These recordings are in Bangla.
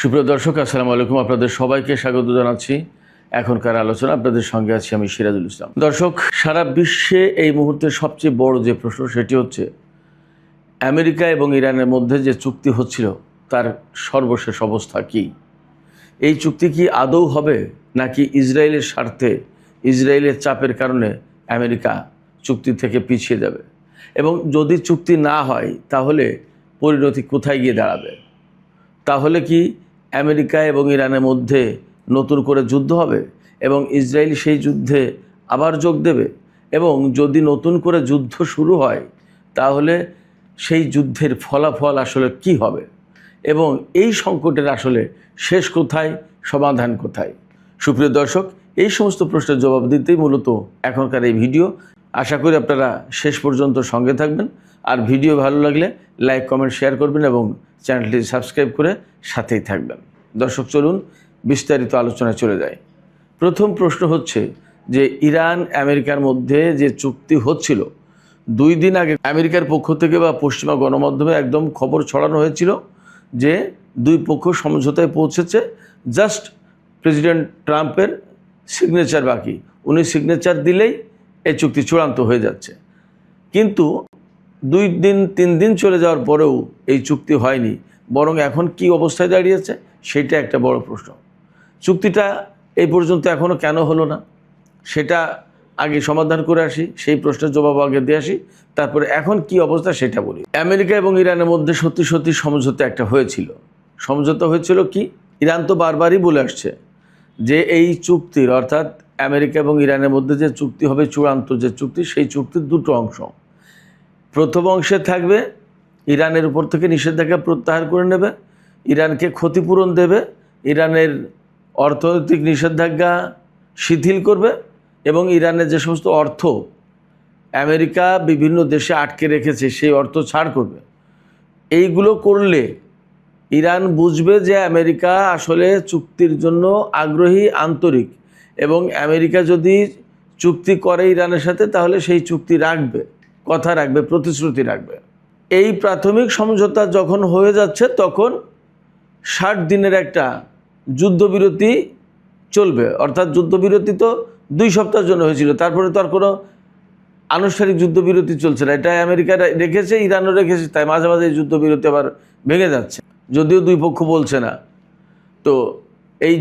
সুপ্রিয় দর্শক, আসসালামু আলাইকুম। আপনাদের সবাইকে স্বাগত জানাচ্ছি এখনকার আলোচনা। আপনাদের সঙ্গে আছি আমি সিরাজুল ইসলাম। দর্শক, সারা বিশ্বে এই মুহূর্তে সবচেয়ে বড় যে প্রশ্ন সেটি হচ্ছে আমেরিকা এবং ইরানের মধ্যে যে চুক্তি হচ্ছিল তার সর্বশেষ অবস্থা কি? এই চুক্তি কি আদৌ হবে, নাকি ইসরায়েলের স্বার্থে, ইসরায়েলের চাপের কারণে আমেরিকা চুক্তি থেকে পিছিয়ে যাবে? এবং যদি চুক্তি না হয় তাহলে পরিণতি কোথায় গিয়ে দাঁড়াবে? তাহলে কি আমেরিকা এবং ইরানের মধ্যে নতুন করে যুদ্ধ হবে এবং ইসরায়েল সেই যুদ্ধে আবার যোগ দেবে? এবং যদি নতুন করে যুদ্ধ শুরু হয় তাহলে সেই যুদ্ধের ফলাফল আসলে কি হবে এবং এই সংকটের আসলে শেষ কোথায়, সমাধান কোথায়? সুপ্রিয় দর্শক, এই সমস্ত প্রশ্নের জবাব দিতেই মূলত এখনকার এই ভিডিও। আশা করি আপনারা শেষ পর্যন্ত সঙ্গে থাকবেন। আর ভিডিও ভালো লাগলে লাইক, কমেন্ট, শেয়ার করবেন এবং চ্যানেলটি সাবস্ক্রাইব করে সাথেই থাকবেন। দর্শক, চলুন বিস্তারিত আলোচনায় চলে যায়। প্রথম প্রশ্ন হচ্ছে যে ইরান আমেরিকার মধ্যে যে চুক্তি হচ্ছিল, 2 দিন আগে আমেরিকার পক্ষ থেকে বা পশ্চিমা গণমাধ্যমে একদম খবর ছড়ানো হয়েছিল যে দুই পক্ষ সমঝোতায় পৌঁছেছে, জাস্ট প্রেসিডেন্ট ট্রাম্পের সিগনেচার বাকি। উনি সিগনেচার দিলেই এই চুক্তি চূড়ান্ত হয়ে যাচ্ছে। কিন্তু 2 দিন 3 দিন চলে যাওয়ার পরেও এই চুক্তি হয়নি, বরং এখন কি অবস্থায় দাঁড়িয়েছে সেটা একটা বড় প্রশ্ন। চুক্তিটা এই পর্যন্ত এখনও কেন হলো না সেটা আগে সমাধান করে আসি, সেই প্রশ্নের জবাব আগে দিয়ে আসি, তারপরে এখন কি অবস্থা সেটা বলি। আমেরিকা এবং ইরানের মধ্যে সত্যি সত্যি সমঝোতা একটা হয়েছিল। সমঝোতা হয়েছিল কি? ইরান তো বারবারই বলে আসছে যে এই চুক্তির, অর্থাৎ আমেরিকা এবং ইরানের মধ্যে যে চুক্তি হবে, চূড়ান্ত যে চুক্তি, সেই চুক্তির 2টো অংশ। প্রথম অংশে থাকবে ইরানের উপর থেকে নিষেধাজ্ঞা প্রত্যাহার করে নেবে, ইরানকে ক্ষতিপূরণ দেবে, ইরানের অর্থনৈতিক নিষেধাজ্ঞা শিথিল করবে এবং ইরানের যে সমস্ত অর্থ আমেরিকা বিভিন্ন দেশে আটকে রেখেছে সেই অর্থ ছাড় করবে। এইগুলো করলে ইরান বুঝবে যে আমেরিকা আসলে চুক্তির জন্য আগ্রহী, আন্তরিক, এবং আমেরিকা যদি চুক্তি করে ইরানের সাথে তাহলে সেই চুক্তি রাখবে, কথা রাখবে, প্রতিশ্রুতি রাখবে। এই প্রাথমিক সমঝোতা যখন হয়ে যাচ্ছে তখন 60 দিনের একটা যুদ্ধবিরতি চলবে। অর্থাৎ যুদ্ধবিরতি তো 2 সপ্তাহের জন্য হয়েছিল, তারপরে তো আর কোনো আনুষ্ঠানিক যুদ্ধবিরতি চলছে না। এটা আমেরিকা রেখেছে, ইরানও রেখেছে, তাই মাঝে মাঝে এই যুদ্ধবিরতি আবার ভেঙে যাচ্ছে, যদিও 2 পক্ষ বলছে না। তো এই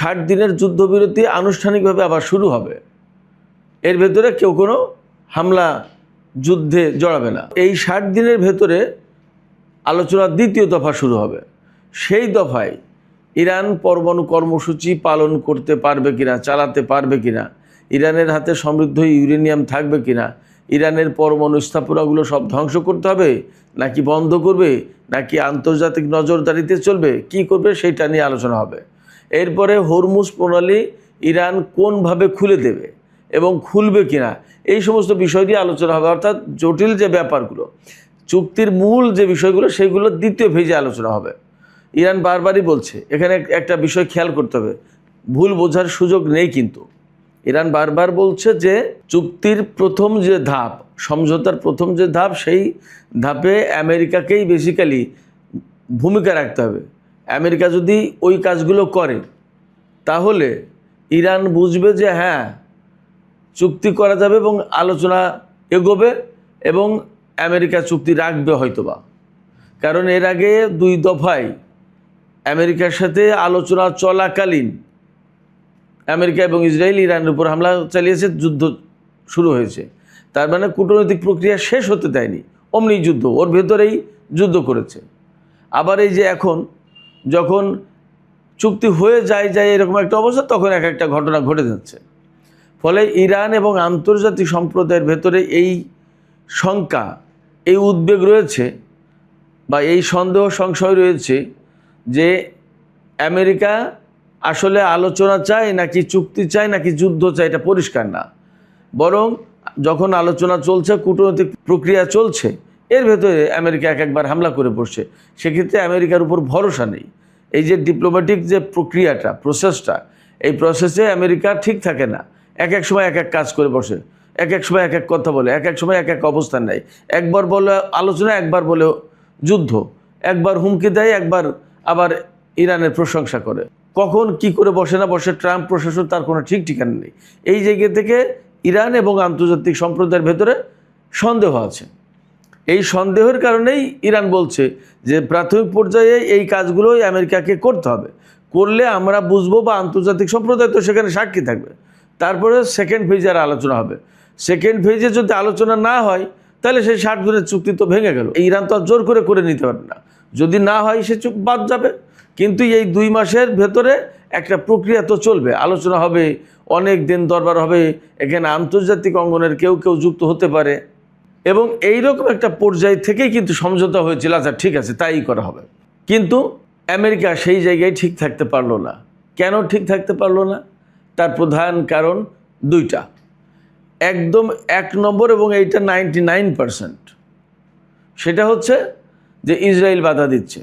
60 দিনের যুদ্ধবিরতি আনুষ্ঠানিকভাবে আবার শুরু হবে। এর ভেতরে কেউ কোনো হামলা, যুদ্ধে জড়াবে না। এই 60 দিনের ভেতরে আলোচনার 2য় দফা শুরু হবে। সেই দফায় ইরান পরমাণু কর্মসূচি পালন করতে পারবে কিনা, চালাতে পারবে কিনা, ইরানের হাতে সমৃদ্ধ ইউরেনিয়াম থাকবে কিনা, ইরানের পরমাণু স্থাপনাগুলো সব ধ্বংস করতে হবে নাকি বন্ধ করবে, নাকি আন্তর্জাতিক নজরদারিতে চলবে, কি করবে সেটা নিয়ে আলোচনা হবে। এরপরে হরমুজ প্রণালী ইরান কোনভাবে খুলে দেবে এবং খুলবে কিনা, এই সমস্ত বিষয় নিয়ে আলোচনা হবে। অর্থাৎ জটিল যে ব্যাপারগুলো, চুক্তির মূল যে বিষয়গুলো, সেগুলো 2য় ফেজে আলোচনা হবে। ইরান বারবারই বলছে, এখানে একটা বিষয় খেয়াল করতে হবে, ভুল বোঝার সুযোগ নেই। কিন্তু ইরান বারবার বলছে যে চুক্তির প্রথম যে ধাপ, সমঝোতার প্রথম যে ধাপ, সেই ধাপে আমেরিকাকেই বেসিক্যালি ভূমিকা রাখতে হবে। আমেরিকা যদি ওই কাজগুলো করে তাহলে ইরান বুঝবে যে হ্যাঁ, চুক্তি করা যাবে এবং আলোচনা এগোবে এবং আমেরিকা চুক্তি রাখবে হয়তোবা। কারণ এর আগে 2 দফায় আমেরিকার সাথে আলোচনা চলাকালীন আমেরিকা এবং ইসরায়েল ইরানের উপর হামলা চালিয়েছে, যুদ্ধ শুরু হয়েছে। তার মানে কূটনৈতিক প্রক্রিয়া শেষ হতে দেয়নি, অমনি যুদ্ধ, ওর ভেতরেই যুদ্ধ করেছে। আবার এই যে এখন যখন চুক্তি হয়ে যায় এরকম একটা অবস্থা, তখন এক একটা ঘটনা ঘটে যাচ্ছে। ফলে ইরান এবং আন্তর্জাতিক সম্প্রদায়ের ভেতরে এই শঙ্কা, এই উদ্বেগ রয়েছে বা এই সন্দেহ সংশয় রয়েছে যে আমেরিকা আসলে আলোচনা চায় নাকি চুক্তি চায় নাকি যুদ্ধ চায়, এটা পরিষ্কার না। বরং যখন আলোচনা চলছে, কূটনৈতিক প্রক্রিয়া চলছে, এর ভেতরে আমেরিকা একবার হামলা করে বসছে। সেক্ষেত্রে আমেরিকার উপর ভরসা নেই। এই যে ডিপ্লোম্যাটিক যে প্রক্রিয়াটা, প্রসেসটা, এই প্রসেসে আমেরিকা ঠিক থাকে না। এক এক সময় এক এক কাজ করে বসে, এক এক সময় এক এক কথা বলে, এক এক সময় এক এক অবস্থান নেয়। একবার বলে আলোচনা, একবার বলে যুদ্ধ, একবার হুমকি দেয়, একবার আবার ইরানের প্রশংসা করে। কখন কি করে বসে না বসে ট্রাম্প প্রশাসন তার কোনো ঠিক ঠিকানা নেই। এই জায়গা থেকে ইরান এবং আন্তর্জাতিক সম্প্রদায়ের ভেতরে সন্দেহ আছে। এই সন্দেহের কারণেই ইরান বলছে যে প্রাথমিক পর্যায়ে এই কাজগুলোই আমেরিকাকে করতে হবে, করলে আমরা বুঝবো বা আন্তর্জাতিক সম্প্রদায় তো সেখানে সাক্ষী থাকবে, তারপরে সেকেন্ড ফেজের আলোচনা হবে। সেকেন্ড ফেজে যদি আলোচনা না হয় তাহলে সেই 60 দিনের চুক্তি তো ভেঙে গেল। ইরান তো আর জোর করে নিতে পারবে না, যদি না হয় সে চুক্তি বাদ যাবে। কিন্তু এই 2 মাসের ভেতরে একটা প্রক্রিয়া তো চলবে, আলোচনা হবে, অনেক দিন দরবার হবে, এখানে আন্তর্জাতিক অঙ্গনের কেউ যুক্ত হতে পারে এবং এইরকম একটা পর্যায় থেকেই কিন্তু সমঝোতা হয়েছিল, আচ্ছা ঠিক আছে তাই করা হবে। কিন্তু আমেরিকা সেই জায়গায় ঠিক থাকতে পারলো না। কেন ঠিক থাকতে পারলো না? তার প্রধান কারণ 2টা, একদম 1 নম্বর এবং এইটা 99%, সেটা হচ্ছে যে ইসরায়েল বাধা দিচ্ছে।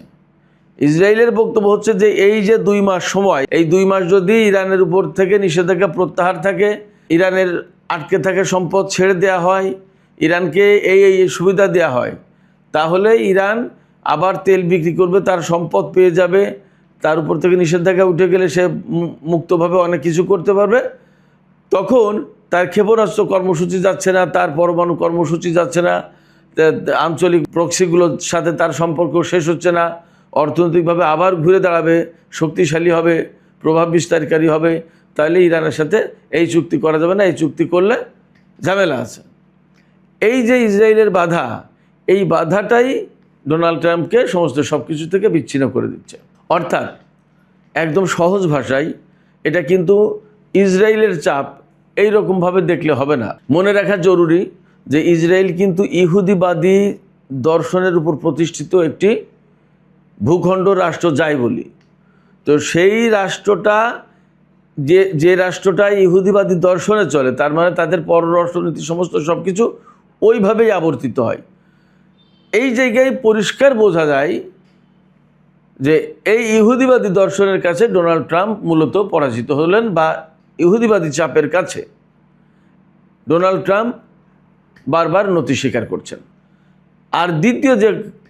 ইসরায়েলের বক্তব্য হচ্ছে যে এই যে 2 মাস সময়, এই 2 মাস যদি ইরানের উপর থেকে নিষেধাজ্ঞা প্রত্যাহার থাকে, ইরানের আটকে থাকা সম্পদ ছেড়ে দেওয়া হয়, ইরানকে এই সুবিধা দেওয়া হয়, তাহলে ইরান আবার তেল বিক্রি করবে, তার সম্পদ পেয়ে যাবে, তার উপর থেকে নিষেধাজ্ঞা উঠে গেলে সে মুক্তভাবে অনেক কিছু করতে পারবে। তখন তার ক্ষেপণাস্ত্র কর্মসূচি যাচ্ছে না, তার পরমাণু কর্মসূচি যাচ্ছে না, আঞ্চলিক প্রক্সিগুলোর সাথে তার সম্পর্ক শেষ হচ্ছে না, অর্থনৈতিকভাবে আবার ঘুরে দাঁড়াবে, শক্তিশালী হবে, প্রভাব বিস্তারকারী হবে। তাহলে ইরানের সাথে এই চুক্তি করা যাবে না, এই চুক্তি করলে ঝামেলা আছে। এই যে ইসরায়েলের বাধা, এই বাধাটাই ডোনাল্ড ট্রাম্পকে সমস্ত সব কিছু থেকে বিচ্ছিন্ন করে দিচ্ছে। অর্থাৎ একদম সহজ ভাষায় এটা কিন্তু ইসরায়েলের চাপ এই রকমভাবে দেখলে হবে না। মনে রাখা জরুরি যে ইসরায়েল কিন্তু ইহুদিবাদী দর্শনের উপর প্রতিষ্ঠিত একটি ভূখণ্ড রাষ্ট্র যাই বলি, তো সেই রাষ্ট্রটা যে রাষ্ট্রটা ইহুদিবাদী দর্শনে চলে, তার মানে তাদের পররাষ্ট্রনীতি সমস্ত সব কিছু ওইভাবেই আবর্তিত হয়। এই জায়গায় পরিষ্কার বোঝা যায় যে এই ইহুদিবাদী দর্শনের কাছে ডোনাল্ড ট্রাম্প মূলত পরাজিত হলেন, বা ইহুদিবাদী চাপের কাছে ডোনাল্ড ট্রাম্প বারবার নতি স্বীকার করছেন। আর দ্বিতীয় যে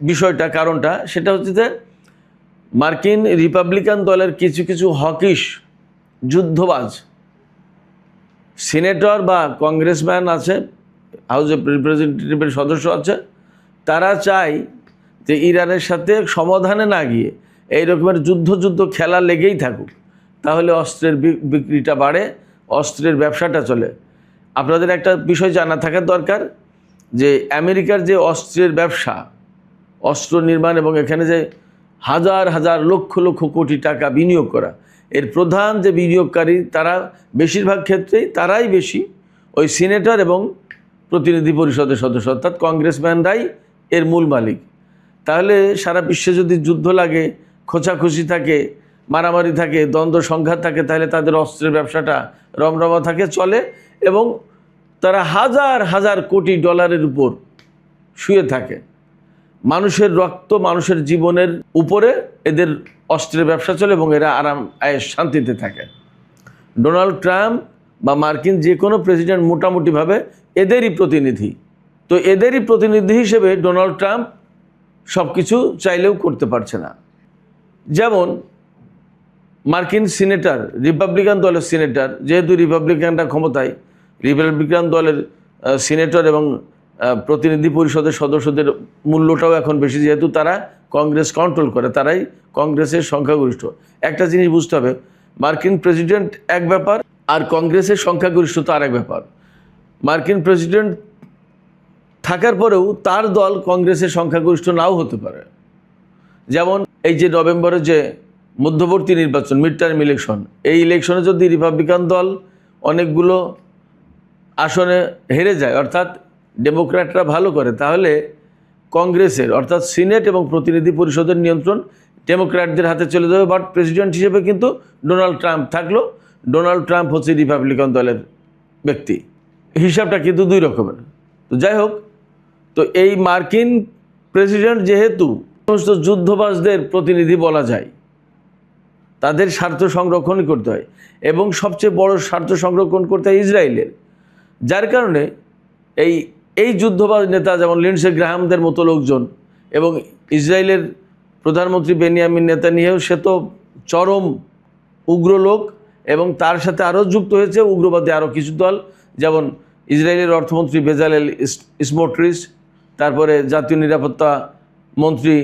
বিষয়টা, কারণটা, সেটা হচ্ছে যে মার্কিন রিপাবলিকান দলের কিছু হকিশ যুদ্ধবাজ সিনেটর বা কংগ্রেসম্যান আছে, হাউস অফ রিপ্রেজেন্টেটিভের সদস্য আছে, তারা চায় যে ইরানের সাথে সমাধানে না গিয়ে এই রকমের যুদ্ধ খেলা লেগেই থাকুক, তাহলে অস্ত্রের বিক্রিটা বাড়ে, অস্ত্রের ব্যবসাটা চলে। আপনাদের একটা বিষয় জানা থাকার দরকার যে আমেরিকার যে অস্ত্রের ব্যবসা, অস্ত্র নির্মাণ এবং এখানে যে হাজার লক্ষ কোটি টাকা বিনিয়োগ করা, এর প্রধান যে বিনিয়োগকারী তারা বেশিরভাগ ক্ষেত্রেই তারাই বেশি ওই সিনেটর এবং প্রতিনিধি পরিষদের সদস্য, অর্থাৎ কংগ্রেসম্যানরাই এর মূল মালিক। তাহলে সারা বিশ্বে যদি যুদ্ধ লাগে, খোঁচাখুচি থাকে, মারামারি থাকে, দ্বন্দ্ব সংঘাত থাকে, তাহলে তাদের অস্ত্রের ব্যবসাটা রমরমা থাকে, চলে, এবং তারা হাজার কোটি ডলারের উপর শুয়ে থাকে। মানুষের রক্ত, মানুষের জীবনের উপরে এদের অস্ত্রের ব্যবসা চলে এবং এরা আরাম আয়েশ শান্তিতে থাকে। ডোনাল্ড ট্রাম্প বা মার্কিন যে কোনো প্রেসিডেন্ট মোটামুটিভাবে এদেরই প্রতিনিধি। তো এদেরই প্রতিনিধি হিসেবে ডোনাল্ড ট্রাম্প সব কিছু চাইলেও করতে পারছে না। যেমন মার্কিন সিনেটর, রিপাবলিকান দলের সিনেটর, যেহেতু রিপাবলিকানরা ক্ষমতায়, রিপাবলিকান দলের সিনেটর এবং প্রতিনিধি পরিষদের সদস্যদের মূল্যটাও এখন বেশি, যেহেতু তারা কংগ্রেস কন্ট্রোল করে, তারাই কংগ্রেসের সংখ্যাগরিষ্ঠ। একটা জিনিস বুঝতে হবে, মার্কিন প্রেসিডেন্ট এক ব্যাপার আর কংগ্রেসের সংখ্যাগরিষ্ঠতা আরেক ব্যাপার। মার্কিন প্রেসিডেন্ট থাকার পরেও তার দল কংগ্রেসের সংখ্যাগরিষ্ঠ নাও হতে পারে। যেমন এই যে নভেম্বরে যে মধ্যবর্তী নির্বাচন, মিড টার্ম ইলেকশন, এই ইলেকশনে যদি রিপাবলিকান দল অনেকগুলো আসনে হেরে যায়, অর্থাৎ ডেমোক্র্যাটরা ভালো করে, তাহলে কংগ্রেসের অর্থাৎ সিনেট এবং প্রতিনিধি পরিষদের নিয়ন্ত্রণ ডেমোক্র্যাটদের হাতে চলে যাবে। বাট প্রেসিডেন্ট হিসেবে কিন্তু ডোনাল্ড ট্রাম্প থাকলো। ডোনাল্ড ট্রাম্প হচ্ছে রিপাবলিকান দলের ব্যক্তি। হিসাবটা কিন্তু 2 রকমের। তো যাই হোক, তো এই মার্কিন প্রেসিডেন্ট যেহেতু সমস্ত যুদ্ধবাজদের প্রতিনিধি বলা যায়, তাদের স্বার্থ সংরক্ষণই করতে হয়, এবং সবচেয়ে বড় স্বার্থ সংরক্ষণ করতে হয় ইসরায়েলের। যার কারণে এই যুদ্ধবাজ নেতা যেমন লিন্ডসে গ্রাহামদের মতো লোকজন এবং ইসরায়েলের প্রধানমন্ত্রী বেনিয়ামিন নেতানিয়াহু সে তো চরম উগ্র লোক, এবং তার সাথে আরও যুক্ত হয়েছে উগ্রবাদী আরও কিছু দল, যেমন ইসরায়েলের অর্থমন্ত্রী বেজালেল স্মোট্রিচ, তারপরে জাতীয় নিরাপত্তা মন্ত্রী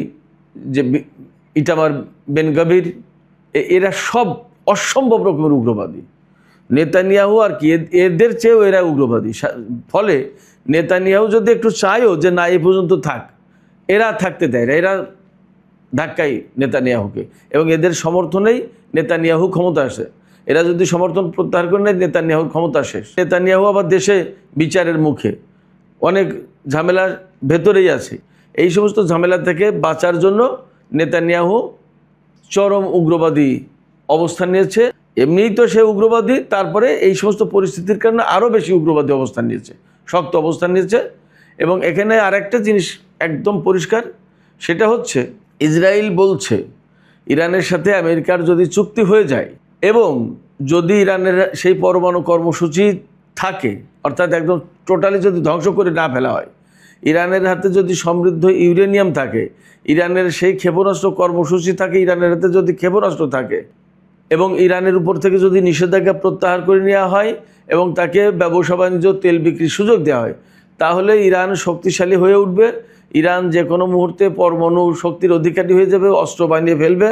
যে ইটামার বেন গাভির, এরা সব অসম্ভব রকমের উগ্রবাদী। নেতানিয়াহু আর কি এদের চেয়েও এরা উগ্রবাদী। ফলে নেতানিয়াহু যদি একটু চায়ও যে না এ পর্যন্ত থাক, এরা থাকতে দেয় না, এরা ধাক্কাই নেতানিয়াহুকে, এবং এদের সমর্থনেই নেতানিয়াহু ক্ষমতা আসে। এরা যদি সমর্থন প্রত্যাহার করে নেয়, নেতানিয়াহুর ক্ষমতা শেষ। নেতানিয়াহু আবার দেশে বিচারের মুখে, অনেক ঝামেলার ভেতরেই আছে। এই সমস্ত ঝামেলা থেকে বাঁচার জন্য নেতানিয়াহু চরম উগ্রবাদী অবস্থান নিয়েছে। এমনিই তো সে উগ্রবাদী, তারপরে এই সমস্ত পরিস্থিতির কারণে আরও বেশি উগ্রবাদী অবস্থান নিয়েছে, শক্ত অবস্থান নিয়েছে। এবং এখানে আরেকটা জিনিস একদম পরিষ্কার, সেটা হচ্ছে ইসরায়েল বলছে ইরানের সাথে আমেরিকার যদি চুক্তি হয়ে যায় এবং যদি ইরানের সেই পরমাণু কর্মসূচি থাকে, অর্থাৎ একদম টোটালি যদি ধ্বংস করে না ফেলা হয়, ইরানের হাতে যদি সমৃদ্ধ ইউরেনিয়াম থাকে, ইরানের সেই ক্ষেপণাস্ত্র কর্মসূচি থাকে, ইরানের হাতে যদি ক্ষেপণাস্ত্র থাকে, এবং ইরানের উপর থেকে যদি নিষেধাজ্ঞা প্রত্যাহার করে নেওয়া হয় এবং তাকে ব্যবসা বাণিজ্য তেল বিক্রির সুযোগ দেওয়া হয়, তাহলে ইরান শক্তিশালী হয়ে উঠবে। ইরান যে কোনো মুহূর্তে পরমাণু শক্তির অধিকারী হয়ে যাবে, অস্ত্র বানিয়ে ফেলবে।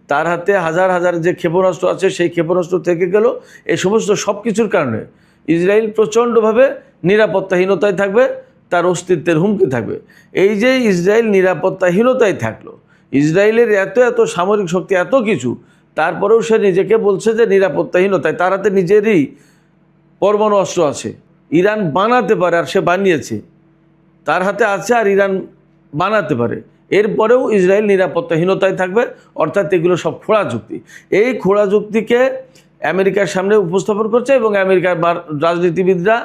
তার হাতে হাজার হাজার যে ক্ষেপণাস্ত্র আছে, সেই ক্ষেপণাস্ত্র থেকে গেল। এই সমস্ত সব কিছুর কারণে ইসরায়েল প্রচণ্ডভাবে নিরাপত্তাহীনতায় থাকবে, তার অস্তিত্বের হুমকি থাকবে। এই যে ইসরায়েল নিরাপত্তাহীনতায় থাকলো, ইসরায়েলের এত এত সামরিক শক্তি, এত কিছু, তারপরেও সে নিজেকে বলছে যে নিরাপত্তাহীনতায়। তার হাতে নিজেরই পরমাণু অস্ত্র আছে, ইরান বানাতে পারে, আর সে বানিয়েছে, তার হাতে আছে, আর ইরান বানাতে পারে। এরপরেও ইসরায়েল নিরাপত্তাহীনতায় থাকবে, অর্থাৎ এগুলো সব খোঁড়া যুক্তি। এই খোঁড়া যুক্তিকে আমেরিকার সামনে উপস্থাপন করছে, এবং আমেরিকার রাজনীতিবিদরা,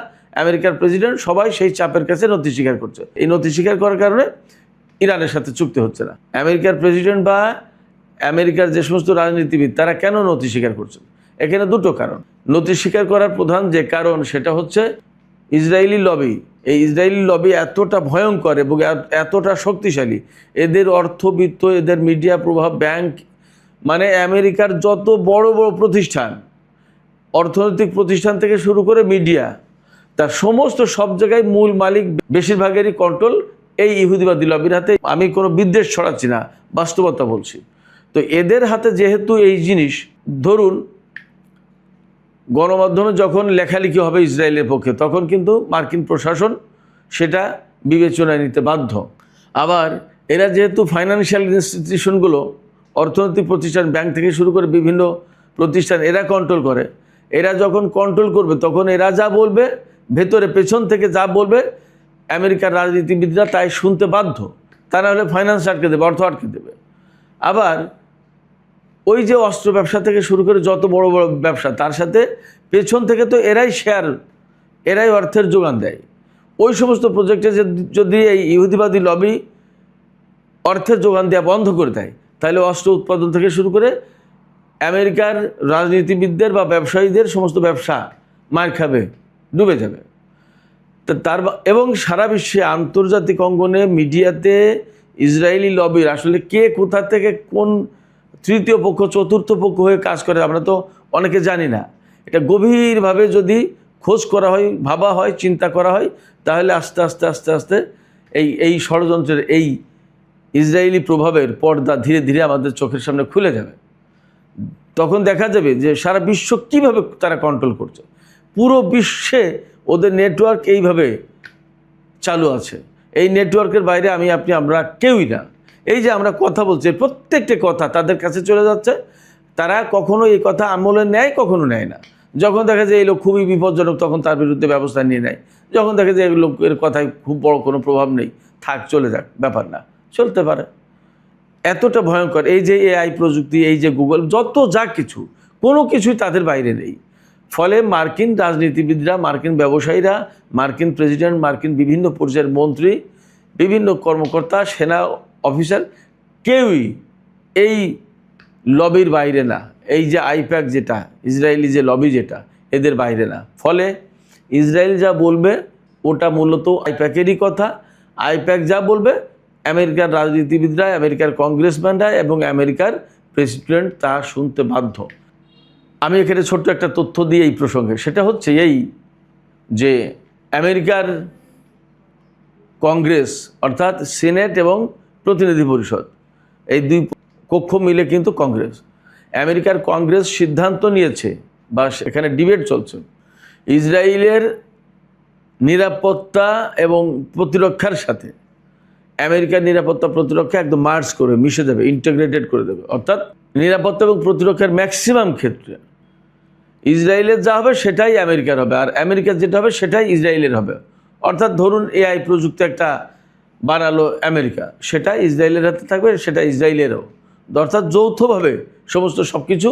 আমেরিকার প্রেসিডেন্ট সবাই সেই চাপের কাছে নথি স্বীকার করছে। এই নথি স্বীকার করার কারণে ইরানের সাথে চুক্তি হচ্ছে না। আমেরিকার প্রেসিডেন্ট বা আমেরিকার যে সমস্ত রাজনীতিবিদ, তারা কেন নথি স্বীকার করছেন? এখানে দুটো কারণ। নথি স্বীকার করার প্রধান যে কারণ, সেটা হচ্ছে ইসরায়েলি লবি। এই ইসরায়েলি লবি এতটা ভয়ঙ্কর এবং এতটা শক্তিশালী, এদের অর্থবিত্ত, এদের মিডিয়া প্রভাব, ব্যাংক, মানে আমেরিকার যত বড় বড় প্রতিষ্ঠান, অর্থনৈতিক প্রতিষ্ঠান থেকে শুরু করে মিডিয়া, তার সমস্ত সব জায়গায় মূল মালিক বেশিরভাগেরই কন্ট্রোল এই ইহুদিবাদী লবির হাতে। আমি কোনো বিদ্বেষ ছড়াচ্ছি না, বাস্তবতা বলছি। তো এদের হাতে যেহেতু এই জিনিস, ধরুন গণমাধ্যমে যখন লেখালেখি হবে ইসরায়েলের পক্ষে, তখন কিন্তু মার্কিন প্রশাসন সেটা বিবেচনায় নিতে বাধ্য। আবার এরা যেহেতু ফাইন্যান্সিয়াল ইনস্টিটিউশনগুলো, অর্থনৈতিক প্রতিষ্ঠান, ব্যাংক থেকে শুরু করে বিভিন্ন প্রতিষ্ঠান এরা কন্ট্রোল করে, এরা যখন কন্ট্রোল করবে, তখন এরা যা বলবে, ভেতরে পেছন থেকে যা বলবে, আমেরিকার রাজনীতিবিদরা তাই শুনতে বাধ্য। তা না হলে ফাইন্যান্স আটকে দেবে, অর্থ আটকে দেবে। আবার ওই যে অস্ত্র ব্যবসা থেকে শুরু করে যত বড় বড় ব্যবসা, তার সাথে পেছন থেকে তো এরাই শেয়ার, এরাই অর্থের যোগান দেয়। ওই সমস্ত প্রজেক্টে যদি এই ইহুদিবাদী লবি অর্থের যোগান দেওয়া বন্ধ করে দেয়, তাহলে অস্ত্র উৎপাদন থেকে শুরু করে আমেরিকার রাজনীতিবিদদের বা ব্যবসায়ীদের সমস্ত ব্যবসা মার খাবে, ডুবে যাবে। এবং সারা বিশ্বে আন্তর্জাতিক অঙ্গনে মিডিয়াতে ইসরায়েলি লবির আসলে কে কোথা থেকে কোন তৃতীয় পক্ষ, চতুর্থ পক্ষ হয়ে কাজ করে, আমরা তো অনেকে জানি না। এটা গভীরভাবে যদি খোঁজ করা হয়, ভাবা হয়, চিন্তা করা হয়, তাহলে আস্তে আস্তে আস্তে আস্তে এই ষড়যন্ত্রের, এই ইসরায়েলি প্রভাবের পর্দা ধীরে ধীরে আমাদের চোখের সামনে খুলে যাবে। তখন দেখা যাবে যে সারা বিশ্ব কিভাবে তারা কন্ট্রোল করছে। পুরো বিশ্বে ওদের নেটওয়ার্ক এইভাবে চালু আছে। এই নেটওয়ার্কের বাইরে আমি, আপনি, আমরা কেউই না। এই যে আমরা কথা বলছি, প্রত্যেকটা কথা তাদের কাছে চলে যাচ্ছে। তারা কখনো এই কথা আমলে নেয়, কখনো নেয় না। যখন দেখা যায় এই লোক খুবই বিপজ্জনক, তখন তার বিরুদ্ধে ব্যবস্থা নিয়ে নেয়। যখন দেখা যায় এই লোকের কথায় খুব বড় কোনো প্রভাব নেই, থাক, চলে যাক, ব্যাপার না, চলতে পারে। এতটা ভয়ঙ্কর এই যে এআই প্রযুক্তি, এই যে গুগল, যত যা কিছু, কোনো কিছুই তাদের বাইরে নেই। ফলে মার্কিন রাজনীতিবিদরা, মার্কিন ব্যবসায়ীরা, মার্কিন প্রেসিডেন্ট, মার্কিন বিভিন্ন পর্যায়ের মন্ত্রী, বিভিন্ন কর্মকর্তা, সেনা অফিসার, কেউই এই লবির বাইরে না। এই যে আইপ্যাক, যেটা ইসরায়েলি যে লবি, যেটা এদের বাইরে না। ফলে ইসরায়েল যা বলবে ওটা মূলত আইপ্যাকেরই কথা। আইপ্যাক যা বলবে আমেরিকার রাজনীতিবিদরা, আমেরিকার কংগ্রেসম্যানরা এবং আমেরিকার প্রেসিডেন্ট তা শুনতে বাধ্য। আমি এখানে ছোট্ট একটা তথ্য দিই এই প্রসঙ্গে, সেটা হচ্ছে এই যে আমেরিকার কংগ্রেস অর্থাৎ সিনেট এবং প্রতিনিধি পরিষদ, এই দুই কক্ষ মিলে কিন্তু কংগ্রেস, আমেরিকার কংগ্রেস সিদ্ধান্ত নিয়েছে বা এখানে ডিবেট চলছে ইসরায়েলের নিরাপত্তা এবং প্রতিরক্ষার সাথে আমেরিকার নিরাপত্তা প্রতিরক্ষা একদম মার্জ করে মিশে যাবে, ইন্টিগ্রেটেড করে দেবে। অর্থাৎ নিরাপত্তা এবং প্রতিরক্ষার ম্যাক্সিমাম ক্ষেত্রে ইসরায়েলের যা হবে সেটাই আমেরিকার হবে, আর আমেরিকার যেটা হবে সেটাই ইসরায়েলের হবে। অর্থাৎ ধরুন এআই প্রযুক্তি একটা বানালো আমেরিকা, সেটা ইসরায়েলের হাতে থাকবে, সেটা ইসরায়েলেরও। অর্থাৎ যৌথভাবে সমস্ত সব কিছু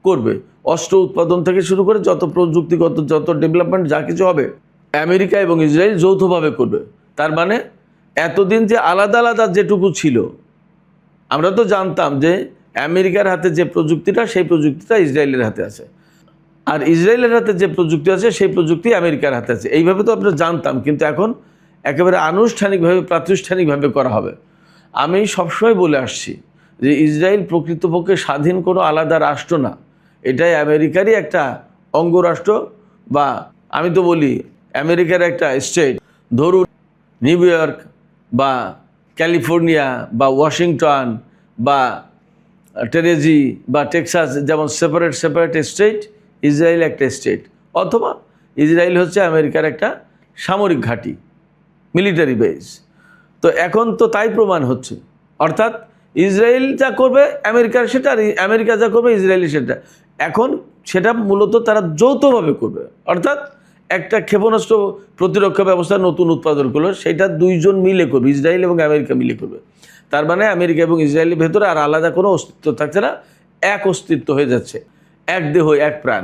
করবে, অস্ত্র উৎপাদন থেকে শুরু করে যত প্রযুক্তিগত যত ডেভেলপমেন্ট যা কিছু হবে আমেরিকা এবং ইসরায়েল যৌথভাবে করবে। তার মানে এতদিন যে আলাদা আলাদা যেটুকু ছিল, আমরা তো জানতাম যে আমেরিকার হাতে যে প্রযুক্তিটা সেই প্রযুক্তিটা ইসরায়েলের হাতে আছে, আর ইসরায়েলের হাতে যে প্রযুক্তি আছে সেই প্রযুক্তি আমেরিকার হাতে আছে, এইভাবে তো আমরা জানতাম। কিন্তু এখন একেবারে আনুষ্ঠানিকভাবে প্রাতিষ্ঠানিকভাবে করা হবে। আমি সবসময় বলে আসছি যে ইসরায়েল প্রকৃতপক্ষে স্বাধীন কোনো আলাদা রাষ্ট্র না, এটাই আমেরিকারই একটা অঙ্গরাষ্ট্র, বা আমি তো বলি আমেরিকার একটা স্টেট। ধরুন নিউ ইয়র্ক বা ক্যালিফোর্নিয়া বা ওয়াশিংটন বা টেনেসি বা টেক্সাস যেমন সেপারেট স্টেট, ইসরায়েল একটা স্টেট, অথবা ইসরায়েল হচ্ছে আমেরিকার একটা সামরিক ঘাঁটি, মিলিটারি বেস। তো এখন তো তাই প্রমাণ হচ্ছে, অর্থাৎ ইসরায়েল যা করবে আমেরিকার সেটা, আর আমেরিকা যা করবে ইসরায়েলি সেটা। এখন সেটা মূলত তারা যৌথভাবে করবে, অর্থাৎ একটা ক্ষেপণাস্ত্র প্রতিরক্ষা ব্যবস্থা নতুন উৎপাদন করলো, সেটা দুইজন মিলে করবে, ইসরায়েল এবং আমেরিকা মিলে করবে। তার মানে আমেরিকা এবং ইসরায়েলের ভেতরে আর আলাদা কোনো অস্তিত্ব থাকছে না, এক অস্তিত্ব হয়ে যাচ্ছে, এক দেহ এক প্রাণ।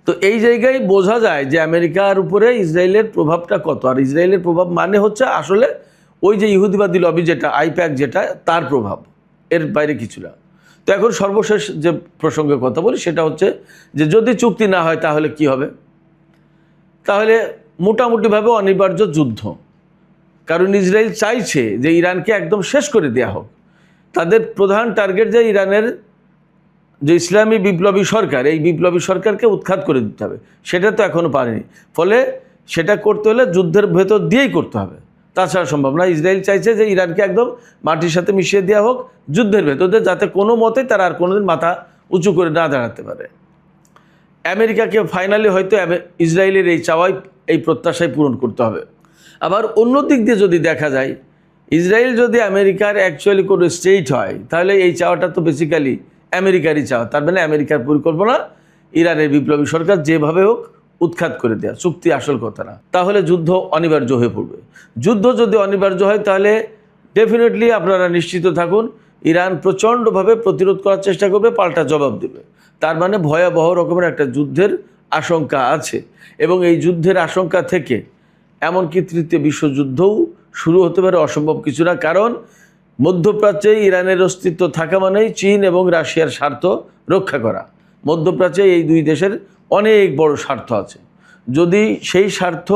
তো এই জায়গায় বোঝা যায় যে আমেরিকার উপরে ইসরায়েলের প্রভাবটা কত। আর ইসরায়েলের প্রভাব মানে হচ্ছে আসলে ওই যে ইহুদিবাদী লবি যেটা, আইপ্যাক যেটা, তার প্রভাব, এর বাইরে কিছু না। তো এখন সর্বশেষ যে প্রসঙ্গে কথা বলি সেটা হচ্ছে যে যদি চুক্তি না হয় তাহলে কি হবে। তাহলে মোটামুটিভাবে অনিবার্য যুদ্ধ, কারণ ইসরায়েল চাইছে যে ইরানকে একদম শেষ করে দেওয়া হোক। তাদের প্রধান টার্গেট যে ইরানের যে ইসলামী বিপ্লবী সরকার, এই বিপ্লবী সরকারকে উৎখাত করে দিতে হবে, সেটা তো এখনও পারেনি। ফলে সেটা করতে হলে যুদ্ধের ভেতর দিয়েই করতে হবে, তাছাড়া সম্ভব না। ইসরায়েল চাইছে যে ইরানকে একদম মাটির সাথে মিশিয়ে দেওয়া হোক যুদ্ধের ভেতরে, যাতে কোনো মতে তারা আর কোনোদিন মাথা উঁচু করে না দাঁড়াতে পারে। আমেরিকাকে ফাইনালি হয়তো ইসরায়েলের এই চাওয়াই, এই প্রত্যাশাই পূরণ করতে হবে। আবার অন্য দিক দিয়ে যদি দেখা যায়, ইসরায়েল যদি আমেরিকার অ্যাকচুয়ালি কোনো স্টেট হয়, তাহলে এই চাওয়াটা তো বেসিক্যালি আমেরিকারই চাওয়া। তার মানে আমেরিকার পরিকল্পনা ইরানের বিপ্লবী সরকার যেভাবে হোক উৎখাত করে দেওয়া, চুক্তি আসল কথা না। তাহলে যুদ্ধ অনিবার্য হয়ে পড়বে। যুদ্ধ যদি অনিবার্য হয় তাহলে ডেফিনেটলি আপনারা নিশ্চিত থাকুন ইরান প্রচণ্ডভাবে প্রতিরোধ করার চেষ্টা করবে, পাল্টা জবাব দেবে। তার মানে ভয়াবহ রকমের একটা যুদ্ধের আশঙ্কা আছে, এবং এই যুদ্ধের আশঙ্কা থেকে এমনকি তৃতীয় বিশ্বযুদ্ধও শুরু হতে পারে, অসম্ভব কিছু না। কারণ মধ্যপ্রাচ্যে ইরানের অস্তিত্ব থাকা মানেই চীন এবং রাশিয়ার স্বার্থ রক্ষা করা। মধ্যপ্রাচ্যে এই দুই দেশের অনেক বড় স্বার্থ আছে। যদি সেই স্বার্থ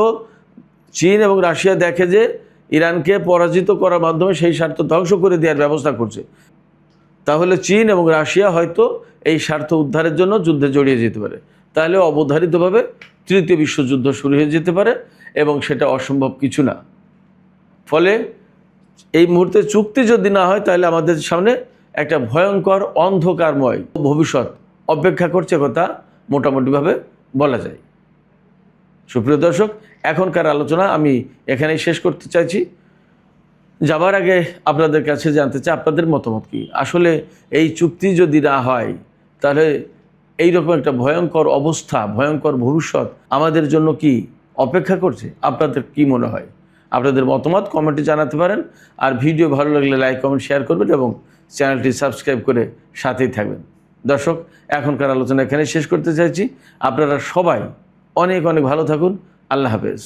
চীন এবং রাশিয়া দেখে যে ইরানকে পরাজিত করার মাধ্যমে সেই স্বার্থ ধ্বংস করে দেওয়ার ব্যবস্থা করছে, তাহলে চীন এবং রাশিয়া হয়তো এই স্বার্থ উদ্ধারের জন্য যুদ্ধে জড়িয়ে যেতে পারে। তাহলে অবধারিতভাবে তৃতীয় বিশ্বযুদ্ধ শুরু হয়ে যেতে পারে, এবং সেটা অসম্ভব কিছু না। ফলে এই মুহূর্তে চুক্তি যদি না হয় তাহলে আমাদের সামনে একটা ভয়ঙ্কর অন্ধকারময় ভবিষ্যৎ অপেক্ষা করছে, কথা মোটামুটিভাবে বলা যায়। সুপ্রিয় দর্শক, এখনকার আলোচনা আমি এখানেই শেষ করতে চাইছি। যাবার আগে আপনাদের কাছে জানতে চাই আপনাদের মতামত কী। আসলে এই চুক্তি যদি না হয় তাহলে এইরকম একটা ভয়ঙ্কর অবস্থা, ভয়ঙ্কর ভবিষ্যৎ আমাদের জন্য কি অপেক্ষা করছে? আপনাদের কি মনে হয়? আপনাদের মতামত কমেন্টে জানাতে পারেন। আর ভিডিও ভালো লাগলে লাইক কমেন্ট শেয়ার করবেন এবং চ্যানেলটি সাবস্ক্রাইব করে সাথেই থাকবেন। দর্শক, এখনকার আলোচনা এখানে শেষ করতে চাইছি। আপনারা সবাই অনেক অনেক ভালো থাকুন। আল্লাহ হাফেজ।